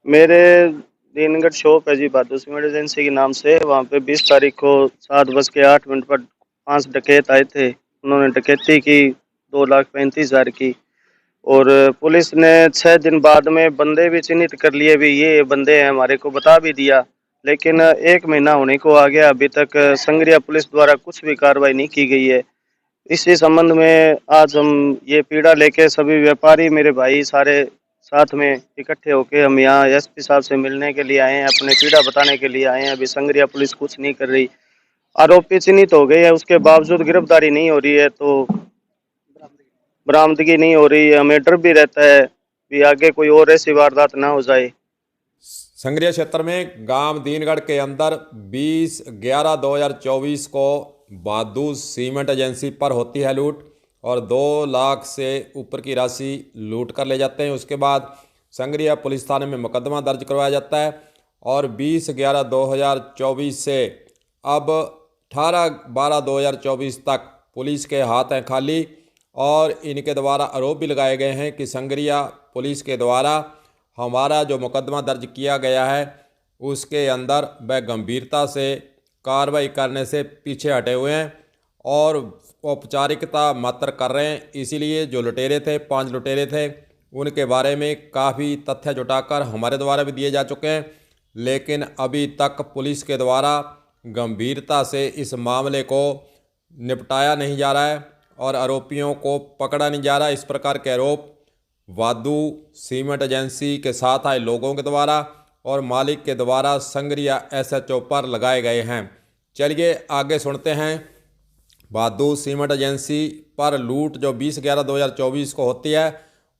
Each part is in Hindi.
मेरे दीनगढ़ शॉप है जी, बहादुर सीमेंट एजेंसी के नाम से। वहाँ पे 20 तारीख को 7:08 पर 5 डकैत आए थे। उन्होंने डकैती की 2,35,000 की। और पुलिस ने 6 दिन बाद में बंदे भी चिन्हित कर लिए, भी ये बंदे हैं, हमारे को बता भी दिया। लेकिन 1 महीना होने को आ गया, अभी तक संग्रिया पुलिस द्वारा कुछ भी कार्रवाई नहीं की गई है। इसी संबंध में आज हम ये पीड़ा लेके सभी व्यापारी मेरे भाई सारे साथ में इकट्ठे होके हम यहाँ एसपी साहब से मिलने के लिए आए हैं, अपने पीड़ा बताने के लिए आए हैं। अभी संग्रिया पुलिस कुछ नहीं कर रही, आरोपी चिन्हित हो गए हैं, उसके बावजूद गिरफ्तारी नहीं हो रही है, तो बरामदगी नहीं हो रही है। हमें डर भी रहता है कि आगे कोई और ऐसी वारदात ना हो जाए। संग्रिया क्षेत्र में गांव दीनगढ़ के अंदर 20/11/2024 को बहादुर सीमेंट एजेंसी पर होती है लूट और 2 लाख से ऊपर की राशि लूट कर ले जाते हैं। उसके बाद संग्रिया पुलिस थाने में मुकदमा दर्ज करवाया जाता है और 20/11/2024 से अब 18/12/2024 तक पुलिस के हाथ हैं खाली और इनके द्वारा आरोप भी लगाए गए हैं कि संग्रिया पुलिस के द्वारा हमारा जो मुकदमा दर्ज किया गया है उसके अंदर वह गंभीरता से कार्रवाई करने से पीछे हटे हुए हैं और औपचारिकता मात्र कर रहे हैं। इसीलिए जो लुटेरे थे, 5 लुटेरे थे, उनके बारे में काफ़ी तथ्य जुटाकर हमारे द्वारा भी दिए जा चुके हैं, लेकिन अभी तक पुलिस के द्वारा गंभीरता से इस मामले को निपटाया नहीं जा रहा है और आरोपियों को पकड़ा नहीं जा रहा। इस प्रकार के आरोप वादू सीमेंट एजेंसी के साथ आए लोगों के द्वारा और मालिक के द्वारा संग्रिया एसएचओ पर लगाए गए हैं। चलिए आगे सुनते हैं वादू सीमेंट एजेंसी पर लूट जो 20/11/2024 को होती है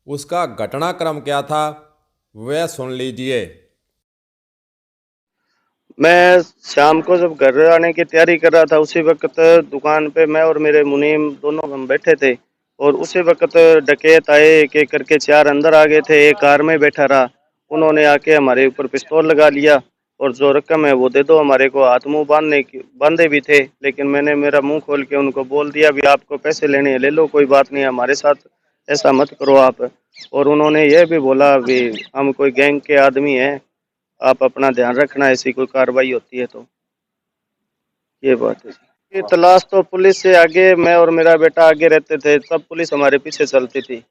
उसका घटनाक्रम क्या था, वह सुन लीजिए। मैं शाम को जब घर आने की तैयारी कर रहा था, उसी वक्त दुकान पे मैं और मेरे मुनीम दोनों हम बैठे थे। और उसी वक्त डकैत आए, एक एक करके 4 अंदर आ गए थे, एक कार में बैठा रहा। उन्होंने आके हमारे ऊपर पिस्तौल लगा लिया और जो रकम है वो दे दो हमारे को। हाथ मुंह बांधे भी थे, लेकिन मैंने मेरा मुंह खोल के उनको बोल दिया भी आपको पैसे लेने हैं ले लो, कोई बात नहीं, हमारे साथ ऐसा मत करो आप। और उन्होंने यह भी बोला भी हम कोई गैंग के आदमी हैं, आप अपना ध्यान रखना, ऐसी कोई कार्रवाई होती है तो। ये बात है जी। ये तलाश तो पुलिस से आगे, मैं और मेरा बेटा आगे रहते थे, तब पुलिस हमारे पीछे चलती थी।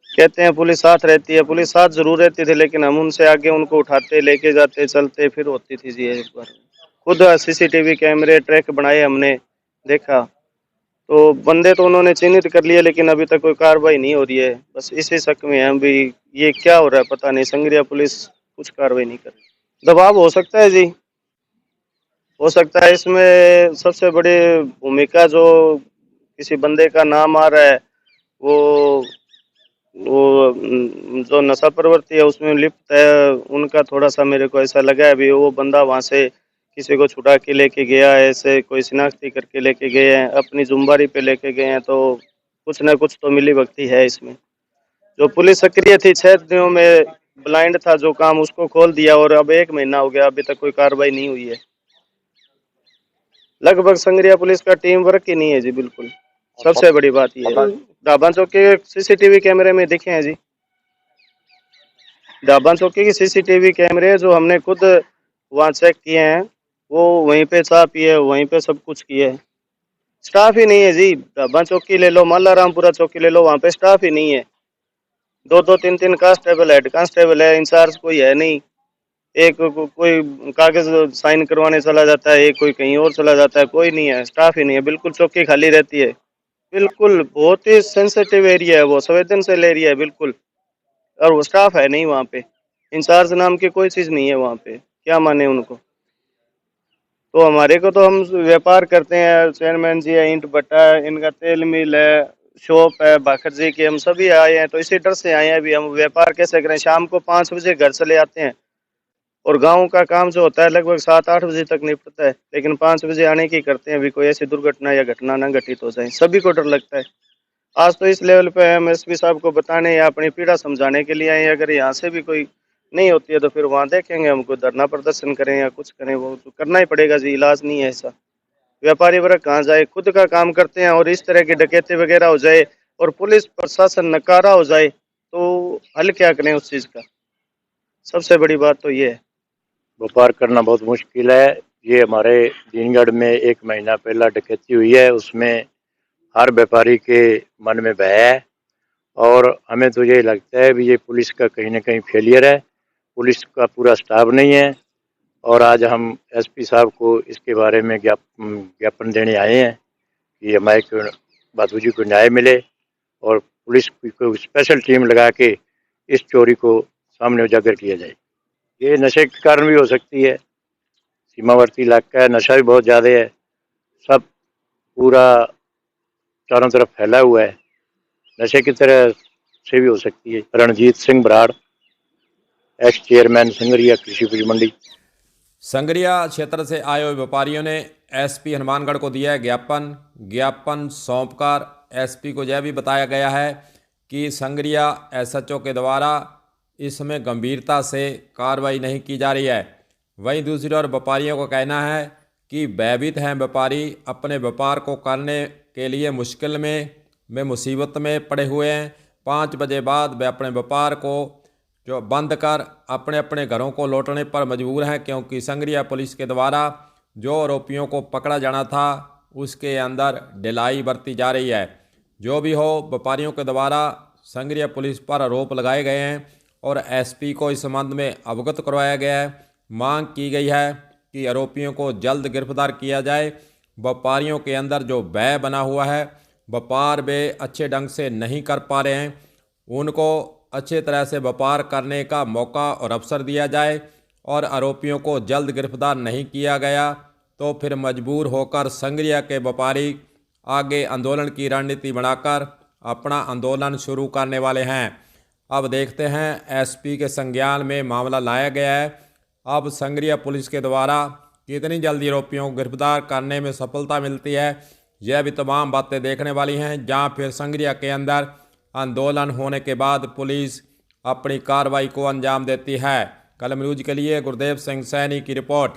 कहते हैं पुलिस साथ रहती है, पुलिस साथ जरूर रहती थी, लेकिन हम उनसे आगे उनको उठाते लेके जाते चलते फिर होती थी जी। एक बार खुद सीसीटीवी कैमरे ट्रैक बनाए हमने, देखा तो बंदे तो उन्होंने चिन्हित कर लिए, लेकिन अभी तक कोई कार्रवाई नहीं हो रही है। बस इसी शक में हम भी, ये क्या हो रहा है पता नहीं, संग्रिया पुलिस कुछ कार्रवाई नहीं कर रही। दबाव हो सकता है जी, हो सकता है। इसमें सबसे बड़ी भूमिका जो किसी बंदे का नाम आ रहा है, वो जो नशा प्रवृत्ति है उसमें लिप्त है, उनका थोड़ा सा मेरे को ऐसा लगा है। अभी वो बंदा वहां से किसी को छुड़ा के लेके गया है, ऐसे कोई शिनाख्ती करके लेके गए हैं, अपनी जुम्बारी पे लेके गए हैं, तो कुछ ना कुछ तो मिली भगती है इसमें। जो पुलिस सक्रिय थी 6 दिनों में, ब्लाइंड था जो काम, उसको खोल दिया और अब 1 महीना हो गया, अभी तक कोई कार्रवाई नहीं हुई है। लगभग संग्रिया पुलिस का टीम वर्क ही नहीं है जी, बिल्कुल। सबसे बड़ी बात ये है। ढाबा चौक के सीसीटीवी कैमरे में दिखे हैं जी, ढाबा चौकी की सीसीटीवी कैमरे जो हमने खुद वहाँ चेक किए हैं, वो वहीं पे चाह पिए, वहीं पे सब कुछ किए है। स्टाफ ही नहीं है जी। ढाबा चौकी ले लो, मल्लारामपुरा चौकी ले लो, वहाँ पे स्टाफ ही नहीं है। 2-2 3-3 कांस्टेबल, हेड कांस्टेबल है, इंचार्ज कोई है नहीं। एक कोई कागज साइन करवाने चला जाता है, एक कोई कहीं और चला जाता है, कोई नहीं है, स्टाफ ही नहीं है, बिल्कुल चौकी खाली रहती है। बिल्कुल बहुत ही सेंसिटिव एरिया है, वो संवेदनशील एरिया है बिल्कुल। और वो स्टाफ है नहीं वहाँ पे, इंचार्ज नाम की कोई चीज नहीं है वहाँ पे, क्या माने उनको। तो हमारे को तो, हम व्यापार करते हैं, चेयरमैन जी है, ईंट भट्टा है, इनका तेल मिल है, शॉप है बाखर जी की, हम सभी आए हैं तो इसी डर से आए हैं। अभी हम व्यापार कैसे करें, शाम को 5 बजे घर चले आते हैं और गांव का काम जो होता है लगभग 7-8 बजे तक निपटता है, लेकिन 5 बजे आने की करते हैं, अभी कोई ऐसी दुर्घटना या घटना ना घटित हो जाए, सभी को डर लगता है। आज तो इस लेवल पे हम एसपी साहब को बताने या अपनी पीड़ा समझाने के लिए आए हैं। अगर यहाँ से भी कोई नहीं होती है तो फिर वहाँ देखेंगे, हमको धरना प्रदर्शन करें या कुछ करें, वो तो करना ही पड़ेगा जी, इलाज नहीं है ऐसा। व्यापारी वर्ग कहाँ जाए, खुद का काम करते हैं और इस तरह की डकैती वगैरह हो जाए और पुलिस प्रशासन नकारा हो जाए, तो हल क्या करें उस चीज का। सबसे बड़ी बात तो ये है। व्यापार करना बहुत मुश्किल है। ये हमारे दीनगढ़ में 1 महीना पहला डकैती हुई है, उसमें हर व्यापारी के मन में भय है और हमें तो ये लगता है भी ये पुलिस का कहीं ना कहीं फेलियर है। पुलिस का पूरा स्टाफ नहीं है और आज हम एसपी साहब को इसके बारे में ज्ञापन देने आए हैं कि हमारे को बाबू जी को न्याय मिले और पुलिस को स्पेशल टीम लगा के इस चोरी को सामने उजागर किया जाए। ये नशे के कारण भी हो सकती है, सीमावर्ती इलाका है, नशा भी बहुत ज़्यादा है, सब पूरा चारों तरफ फैला हुआ है, नशे की तरह से भी हो सकती है। रणजीत सिंह बराड़, एक्स चेयरमैन संगरिया कृषि उपज मंडी। संगरिया क्षेत्र से आए हुए व्यापारियों ने एसपी हनुमानगढ़ को दिया है ज्ञापन सौंपकर एसपी को यह भी बताया गया है कि संगरिया एसएचओ के द्वारा इसमें गंभीरता से कार्रवाई नहीं की जा रही है। वहीं दूसरी ओर व्यापारियों का कहना है कि भयभीत हैं व्यापारी, अपने व्यापार को करने के लिए मुश्किल में मुसीबत में पड़े हुए हैं। 5 बजे बाद वे अपने व्यापार को जो बंद कर अपने अपने घरों को लौटने पर मजबूर हैं, क्योंकि संगरिया पुलिस के द्वारा जो आरोपियों को पकड़ा जाना था उसके अंदर ढिलाई बरती जा रही है। जो भी हो, व्यापारियों के द्वारा संगरिया पुलिस पर आरोप लगाए गए हैं और एसपी को इस संबंध में अवगत करवाया गया है। मांग की गई है कि आरोपियों को जल्द गिरफ्तार किया जाए। व्यापारियों के अंदर जो भय बना हुआ है, व्यापार वे अच्छे ढंग से नहीं कर पा रहे हैं, उनको अच्छे तरह से व्यापार करने का मौका और अवसर दिया जाए और आरोपियों को जल्द गिरफ्तार नहीं किया गया तो फिर मजबूर होकर संगरिया के व्यापारी आगे आंदोलन की रणनीति बनाकर अपना आंदोलन शुरू करने वाले हैं। अब देखते हैं एसपी के संज्ञान में मामला लाया गया है। अब संगरिया पुलिस के द्वारा कितनी जल्दी आरोपियों को गिरफ्तार करने में सफलता मिलती है, यह भी तमाम बातें देखने वाली हैं। जहां फिर संगरिया के अंदर आंदोलन होने के बाद पुलिस अपनी कार्रवाई को अंजाम देती है। कलम न्यूज के लिए गुरदेव सिंह सैनी की रिपोर्ट।